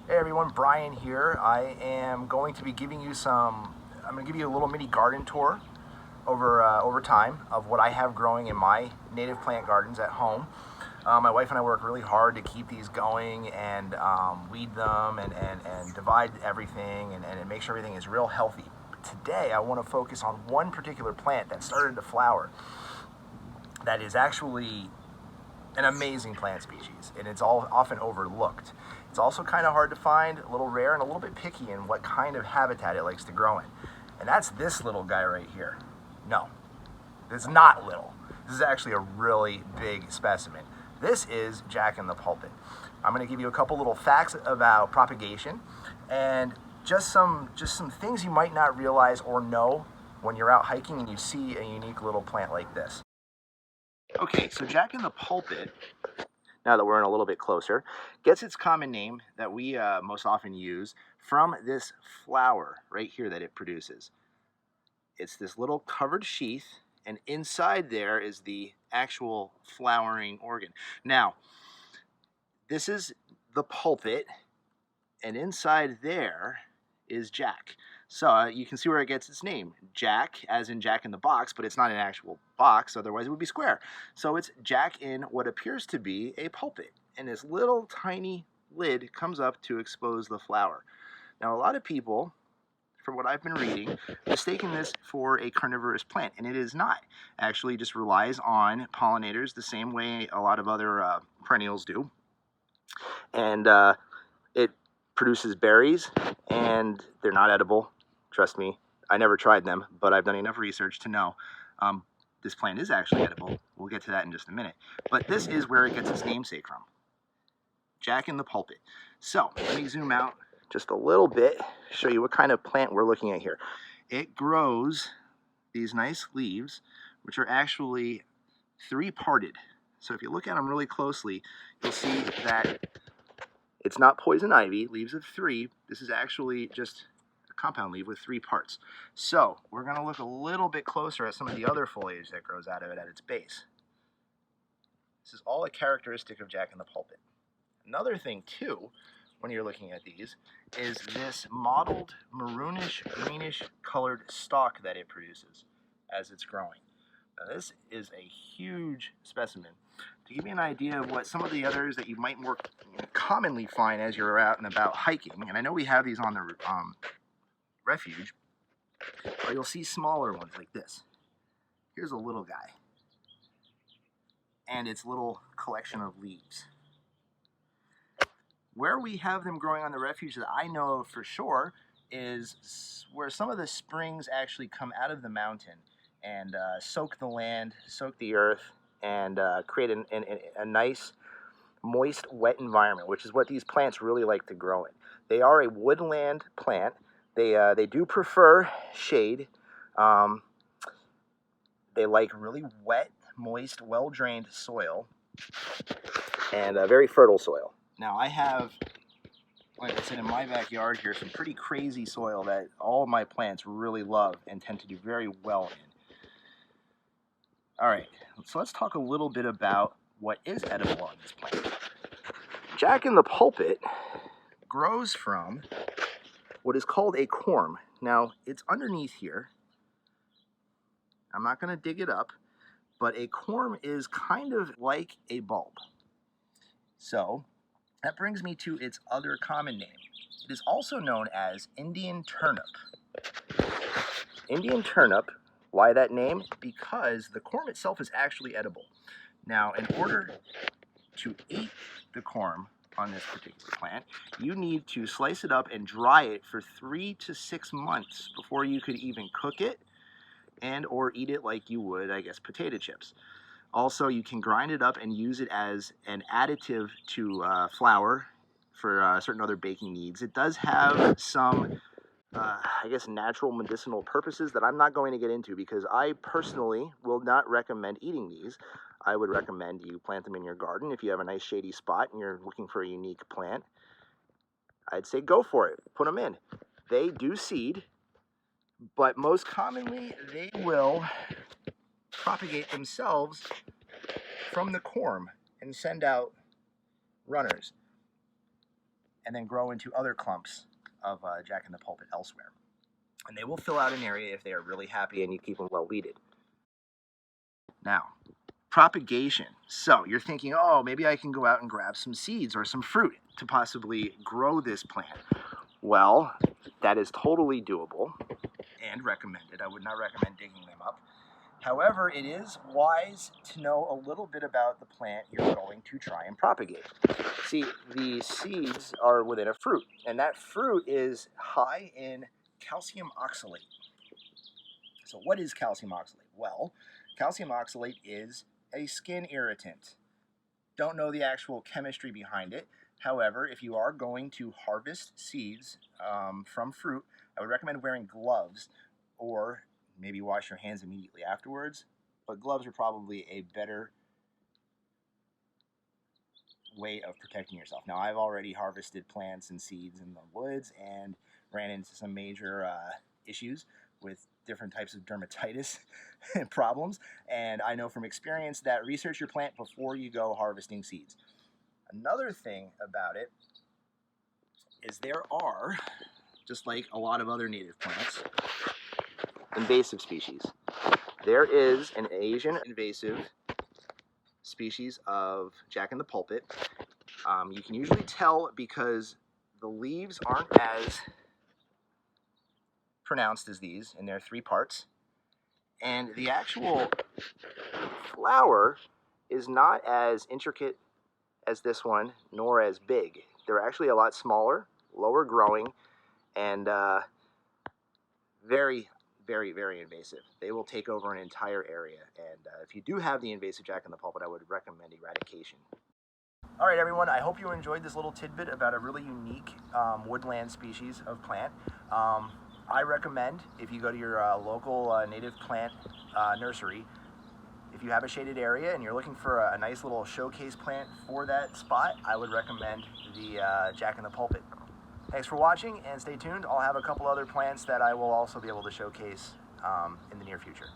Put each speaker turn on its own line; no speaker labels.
Hey everyone, Brian here. I am going to be giving you I'm going to give you a little mini garden tour over time of what I have growing in my native plant gardens at home. My wife and I work really hard to keep these going and weed them and divide everything and make sure everything is real healthy. But today I want to focus on one particular plant that started to flower that is actually an amazing plant species, and it's all often overlooked. It's also kind of hard to find, a little rare, and a little bit picky in what kind of habitat it likes to grow in. And that's this little guy right here. No, it's not little. This is actually a really big specimen. This is Jack-in-the-pulpit. I'm going to give you a couple little facts about propagation and just some things you might not realize or know when you're out hiking and you see a unique little plant like this. Okay, so Jack-in-the-pulpit, now that we're in a little bit closer, gets its common name that we most often use from this flower right here that it produces. It's this little covered sheath, and inside there is the actual flowering organ. Now, this is the pulpit, and inside there is Jack. So you can see where it gets its name. Jack, as in Jack in the box, but it's not an actual box, otherwise it would be square. So it's Jack in what appears to be a pulpit. And this little tiny lid comes up to expose the flower. Now a lot of people, from what I've been reading, mistaken this for a carnivorous plant, and it is not. It actually just relies on pollinators the same way a lot of other perennials do. And it produces berries, and they're not edible. Trust me, I never tried them, but I've done enough research to know this plant is actually edible. We'll get to that in just a minute. But this is where it gets its namesake from. Jack-in-the-pulpit. So let me zoom out just a little bit, show you what kind of plant we're looking at here. It grows these nice leaves, which are actually three-parted. So if you look at them really closely, you'll see that it's not poison ivy, leaves of three. This is actually just a compound leaf with three parts. So we're going to look a little bit closer at some of the other foliage that grows out of it at its base. This is all a characteristic of Jack-in-the-pulpit. Another thing, too, when you're looking at these, is this mottled maroonish, greenish colored stalk that it produces as it's growing. Now, this is a huge specimen. To give you an idea of what some of the others that you might more commonly find as you're out and about hiking, and I know we have these on the refuge, but you'll see smaller ones like this. Here's a little guy, and its little collection of leaves. Where we have them growing on the refuge that I know of for sure is where some of the springs actually come out of the mountain and soak the land, soak the earth, and create a nice, moist, wet environment, which is what these plants really like to grow in. They are a woodland plant. They do prefer shade. They like really wet, moist, well-drained soil, and very fertile soil. Now I have, like I said, in my backyard here, some pretty crazy soil that all of my plants really love and tend to do very well in. All right, so let's talk a little bit about what is edible on this plant. Jack-in-the-pulpit grows from what is called a corm. Now, it's underneath here. I'm not going to dig it up, but a corm is kind of like a bulb. So that brings me to its other common name. It is also known as Indian turnip. Indian turnip, why that name? Because the corm itself is actually edible. Now, in order to eat the corm on this particular plant, you need to slice it up and dry it for 3 to 6 months before you could even cook it and or eat it like you would, I guess, potato chips. Also, you can grind it up and use it as an additive to flour for certain other baking needs. It does have some, I guess, natural medicinal purposes that I'm not going to get into because I personally will not recommend eating these. I would recommend you plant them in your garden. If you have a nice shady spot and you're looking for a unique plant, I'd say go for it. Put them in. They do seed, but most commonly they will propagate themselves from the corm and send out runners. and then grow into other clumps of Jack-in-the-pulpit elsewhere. And they will fill out an area if they are really happy and you keep them well weeded. Now, propagation. So you're thinking, oh, maybe I can go out and grab some seeds or some fruit to possibly grow this plant. Well, that is totally doable and recommended. I would not recommend digging them up. However, it is wise to know a little bit about the plant you're going to try and propagate. See, the seeds are within a fruit, and that fruit is high in calcium oxalate. So what is calcium oxalate? Well, calcium oxalate is a skin irritant. Don't know the actual chemistry behind it. However, if you are going to harvest seeds from fruit, I would recommend wearing gloves, or maybe wash your hands immediately afterwards. But gloves are probably a better way of protecting yourself. Now, I've already harvested plants and seeds in the woods and ran into some major issues with different types of dermatitis problems, and I know from experience that research your plant before you go harvesting seeds. Another thing about it is there are, just like a lot of other native plants, invasive species. There is an Asian invasive species of Jack-in-the-pulpit. You can usually tell because the leaves aren't as pronounced as these, and they're 3 parts. And the actual flower is not as intricate as this one, nor as big. They're actually a lot smaller, lower growing, and very, very, very invasive. They will take over an entire area, and if you do have the invasive Jack-in-the-pulpit, I would recommend eradication. All right, everyone, I hope you enjoyed this little tidbit about a really unique woodland species of plant. I recommend, if you go to your local native plant nursery, if you have a shaded area and you're looking for a nice little showcase plant for that spot, I would recommend the Jack-in-the-pulpit. Thanks for watching, and stay tuned. I'll have a couple other plants that I will also be able to showcase in the near future.